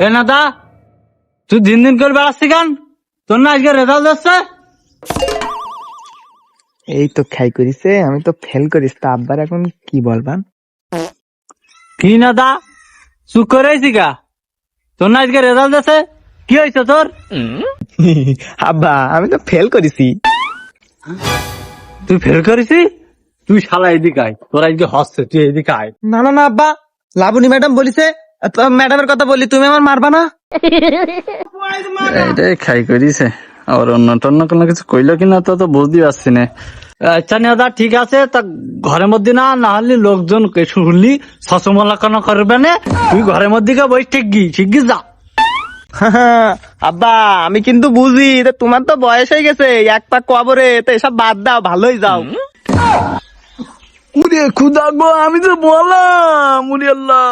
এ না দা, তুই দিন দিন করে বেড়াচ্ছি কেন? তোর না আজকে রেজাল্ট যাচ্ছে? এই তো খাই করিছে, আমি তো ফেল করিস, তা আব্বার এখন কি বলবান? কি না দা, চুপ করে আইছি গা? তোর না আজকে রেজাল্ট যাচ্ছে? কি হয়েছে তোর? আব্বা আমি তো ফেল করেছি। তুই ফেল করেছি? তুই শালা এদিকে আয়, তোর আজকে হচ্ছে, তুই এদিকে আয়। না না না আব্বা, লাবণী ম্যাডাম বলিছে, ম্যাডামের কথা বলি, তুমি আমার মারবা না? এটাই খাই করিছে, আর অন্য টন্য কোনো কিছু কইলো কিনা তো বুঝতে পারছি না। আচ্ছা নেদা, ঠিক আছে, তা ঘরের মধ্যে না না হলে লোকজন শুনলি সচমলাকানা করবে না। তুই ঘরের মধ্যে গিয়ে বই শিখগি যা। আব্বা আমি কিন্তু বুঝি, তা তোমার তো বয়স হয়ে গেছে, এক পাক কবরে, তো এসব বাদ দাও, ভালোই যাও। উরে খুদা গো, আমি তো বললাম, উরে আল্লাহ।